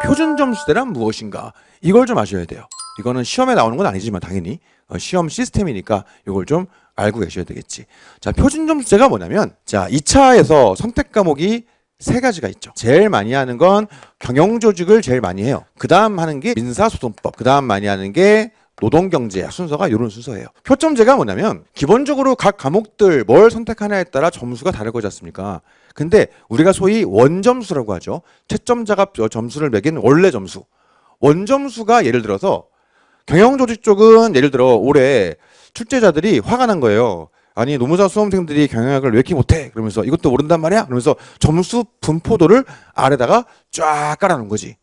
표준 점수대란 무엇인가? 이걸 좀 아셔야 돼요. 이거는 시험에 나오는 건 아니지만 당연히 시험 시스템이니까 이걸 좀 알고 계셔야 되겠지. 자, 표준 점수제가 뭐냐면, 자, 2차에서 선택 과목이 세 가지가 있죠. 제일 많이 하는 건 경영조직을 제일 많이 해요. 그 다음 하는 게 민사소송법, 그 다음 많이 하는 게 노동경제. 순서가 이런 순서예요. 표점제가 뭐냐면 기본적으로 각 과목들 뭘 선택하냐에 따라 점수가 다를 거지 않습니까? 근데 우리가 소위 원점수라고 하죠. 채점자가 점수를 매긴 원래 점수. 원점수가 예를 들어서 경영조직 쪽은 예를 들어 올해 출제자들이 화가 난 거예요. 아니 노무사 수험생들이 경영학을 왜 이렇게 못해? 그러면서 이것도 모른단 말이야? 그러면서 점수 분포도를 아래다가 쫙 깔아놓은 거지.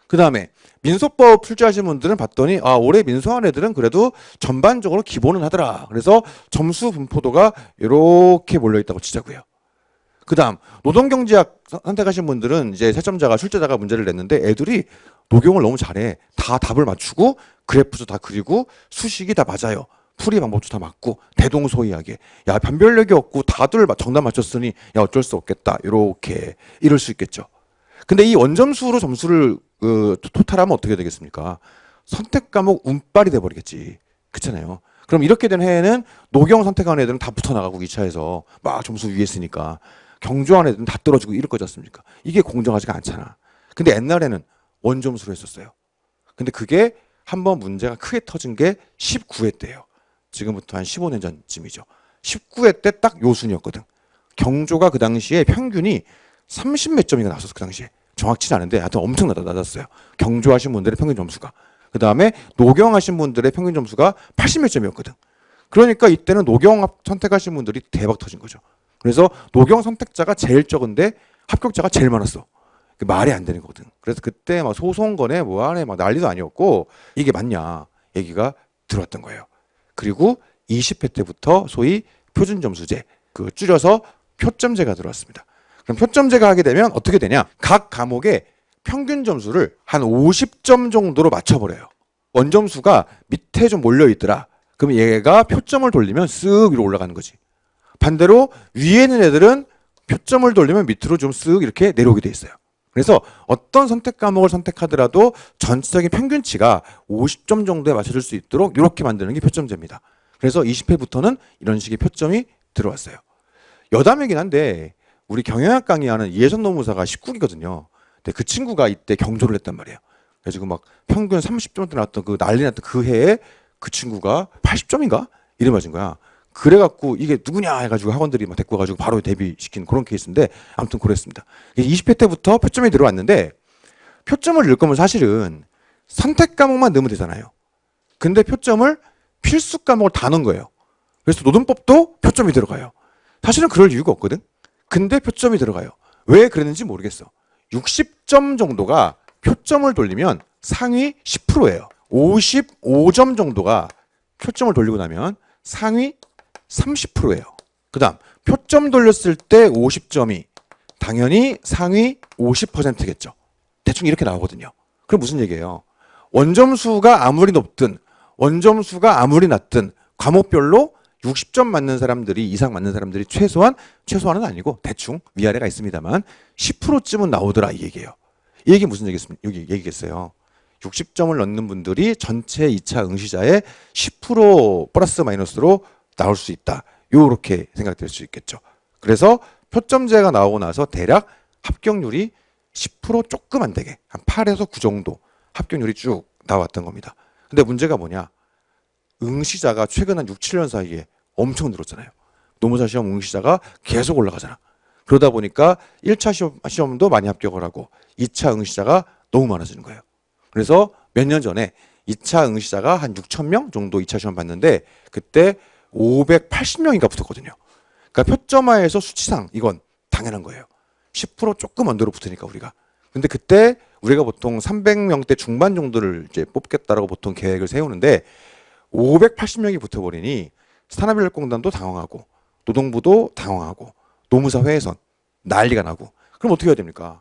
그 다음에 민소법 출제하신 분들은 봤더니 아 올해 민소한 애들은 그래도 전반적으로 기본은 하더라. 그래서 점수 분포도가 이렇게 몰려있다고 치자고요. 그 다음 노동경제학 선택하신 분들은 이제 채점자가 출제자가 문제를 냈는데 애들이 녹용을 너무 잘해. 다 답을 맞추고 그래프도 다 그리고 수식이 다 맞아요. 풀이 방법도 다 맞고 대동소이하게 야 변별력이 없고 다들 정답 맞췄으니 야 어쩔 수 없겠다. 이렇게 이럴 수 있겠죠. 근데 이 원점수로 점수를 토탈하면 어떻게 되겠습니까? 선택 과목 운빨이 돼버리겠지. 그렇잖아요. 그럼 이렇게 된 해에는 노경 선택한 애들은 다 붙어나가고 2차에서 막 점수 위에 있으니까 경조한 애들은 다 떨어지고 이럴 거지 않습니까? 이게 공정하지가 않잖아. 근데 옛날에는 원점수로 했었어요. 근데 그게 한번 문제가 크게 터진 게 19회 때예요. 지금부터 한 15년 전쯤이죠. 19회 때 딱 요 순이었거든. 경조가 그 당시에 평균이 30 몇 점인가 나왔었어. 그 당시에. 정확치는 않은데 하여튼 엄청 낮았어요. 경조하신 분들의 평균 점수가. 그 다음에 노경하신 분들의 평균 점수가 80 몇 점이었거든. 그러니까 이때는 노경 선택하신 분들이 대박 터진 거죠. 그래서 노경 선택자가 제일 적은데 합격자가 제일 많았어. 말이 안 되는 거거든. 그래서 그때 막 소송건에 뭐하네 막 난리도 아니었고 이게 맞냐 얘기가 들어왔던 거예요. 그리고 20회 때부터 소위 표준점수제, 그 줄여서 표점제가 들어왔습니다. 그럼 표점제가 하게 되면 어떻게 되냐? 각 과목의 평균 점수를 한 50점 정도로 맞춰버려요. 원점수가 밑에 좀 몰려있더라. 그럼 얘가 표점을 돌리면 쓱 위로 올라가는 거지. 반대로 위에 있는 애들은 표점을 돌리면 밑으로 좀 쓱 이렇게 내려오게 돼 있어요. 그래서 어떤 선택 과목을 선택하더라도 전체적인 평균치가 50점 정도에 맞춰줄 수 있도록 이렇게 만드는 게 표점제입니다. 그래서 20회부터는 이런 식의 표점이 들어왔어요. 여담이긴 한데 우리 경영학 강의하는 이혜선 노무사가 19기거든요. 근데 그 친구가 이때 경조를 했단 말이에요. 그래가지고 막 평균 30점대 나왔던 그 난리 났던 그 해에 그 친구가 80점인가? 이래 맞은 거야. 그래갖고 이게 누구냐 해가지고 학원들이 막 데리고 가지고 바로 데뷔시킨 그런 케이스인데 아무튼 그랬습니다. 20회 때부터 표점이 들어왔는데 표점을 넣을 거면 사실은 선택 과목만 넣으면 되잖아요. 근데 표점을 필수 과목을 다 넣은 거예요. 그래서 노동법도 표점이 들어가요. 사실은 그럴 이유가 없거든. 근데 표점이 들어가요. 왜 그랬는지 모르겠어. 60점 정도가 표점을 돌리면 상위 10%예요. 55점 정도가 표점을 돌리고 나면 상위 30%예요. 그 다음 표점 돌렸을 때 50점이 당연히 상위 50%겠죠. 대충 이렇게 나오거든요. 그럼 무슨 얘기예요? 원점수가 아무리 높든 원점수가 아무리 낮든 과목별로 60점 맞는 사람들이 이상 맞는 사람들이 최소한은 아니고 대충 위아래가 있습니다만 10%쯤은 나오더라 이 얘기예요. 이 얘기 무슨 얘기겠어요? 60점을 넣는 분들이 전체 2차 응시자의 10% 플러스 마이너스로 나올 수 있다. 요렇게 생각될 수 있겠죠. 그래서 표점제가 나오고 나서 대략 합격률이 10% 조금 안 되게 한 8에서 9 정도 합격률이 쭉 나왔던 겁니다. 근데 문제가 뭐냐? 응시자가 최근 한 6, 7년 사이에 엄청 늘었잖아요. 노무사 시험 응시자가 계속 올라가잖아. 그러다 보니까 1차 시험도 많이 합격을 하고 2차 응시자가 너무 많아지는 거예요. 그래서 몇 년 전에 2차 응시자가 한 6,000명 정도 2차 시험 봤는데 그때 580명인가 붙었거든요. 그러니까 표점화에서 수치상 이건 당연한 거예요. 10% 조금 언더로 붙으니까 우리가. 근데 그때 우리가 보통 300명대 중반 정도를 이제 뽑겠다라고 보통 계획을 세우는데 580명이 붙어버리니 산업인력공단도 당황하고 노동부도 당황하고 노무사 회의선 난리가 나고 그럼 어떻게 해야 됩니까?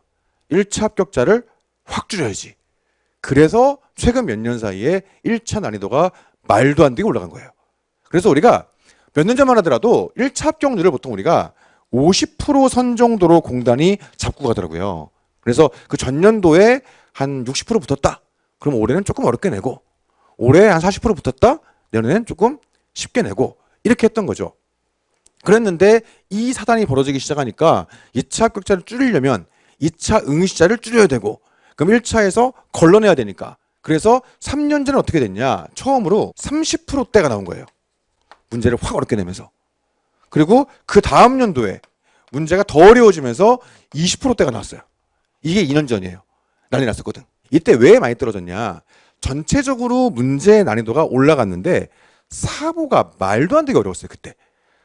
1차 합격자를 확 줄여야지. 그래서 최근 몇 년 사이에 1차 난이도가 말도 안 되게 올라간 거예요. 그래서 우리가 몇 년 전만 하더라도 1차 합격률을 보통 우리가 50% 선 정도로 공단이 잡고 가더라고요. 그래서 그 전년도에 한 60% 붙었다. 그럼 올해는 조금 어렵게 내고 올해 한 40% 붙었다. 내년엔 조금 쉽게 내고 이렇게 했던 거죠. 그랬는데 이 사단이 벌어지기 시작하니까 2차 합격자를 줄이려면 2차 응시자를 줄여야 되고 그럼 1차에서 걸러내야 되니까 그래서 3년 전에 어떻게 됐냐. 처음으로 30%대가 나온 거예요. 문제를 확 어렵게 내면서. 그리고 그 다음 연도에 문제가 더 어려워지면서 20%대가 나왔어요. 이게 2년 전이에요. 난리 났었거든. 이때 왜 많이 떨어졌냐. 전체적으로 문제의 난이도가 올라갔는데 사보가 말도 안 되게 어려웠어요. 그때.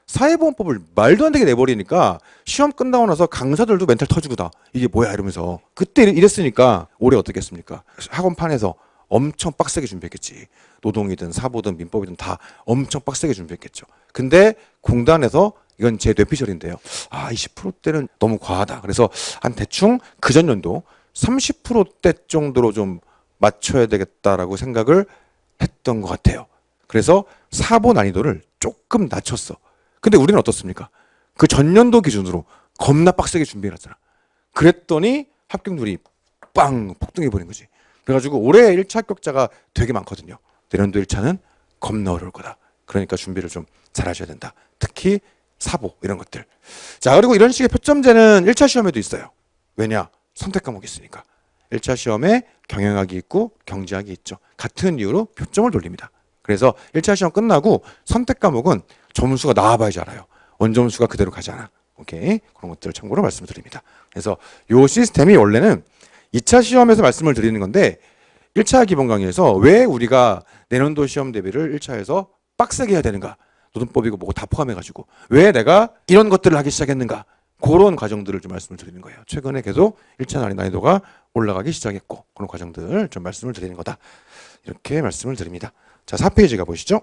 사회보험법을 말도 안 되게 내버리니까 시험 끝나고 나서 강사들도 멘탈 터지고다. 이게 뭐야 이러면서. 그때 이랬으니까 올해 어떻겠습니까? 학원판에서 엄청 빡세게 준비했겠지. 노동이든 사보든 민법이든 다 엄청 빡세게 준비했겠죠. 근데 공단에서 이건 제 뇌피셜인데요. 20%대는 너무 과하다. 그래서 한 대충 그 전년도 30%대 정도로 좀 맞춰야 되겠다라고 생각을 했던 것 같아요. 그래서 사보 난이도를 조금 낮췄어. 근데 우리는 어떻습니까? 그 전년도 기준으로 겁나 빡세게 준비해놨잖아. 그랬더니 합격률이 빵 폭등해버린 거지. 그래가지고 올해 1차 합격자가 되게 많거든요. 내년도 1차는 겁나 어려울 거다. 그러니까 준비를 좀 잘하셔야 된다. 특히 사보 이런 것들. 자, 그리고 이런 식의 표점제는 1차 시험에도 있어요. 왜냐? 선택 과목이 있으니까. 1차 시험에 경영학이 있고 경제학이 있죠. 같은 이유로 표점을 돌립니다. 그래서 1차 시험 끝나고 선택 과목은 점수가 나와봐야지 알아요. 원점수가 그대로 가지 않아. 오케이? 그런 것들을 참고로 말씀을 드립니다. 그래서 이 시스템이 원래는 2차 시험에서 말씀을 드리는 건데 1차 기본 강의에서 왜 우리가 내년도 시험 대비를 1차에서 빡세게 해야 되는가? 노동법이고 뭐고 다 포함해가지고 왜 내가 이런 것들을 하기 시작했는가? 그런 과정들을 좀 말씀을 드리는 거예요. 최근에 계속 1차 난이도가 올라가기 시작했고 그런 과정들 좀 말씀을 드리는 거다. 이렇게 말씀을 드립니다. 자, 4페이지 가보시죠.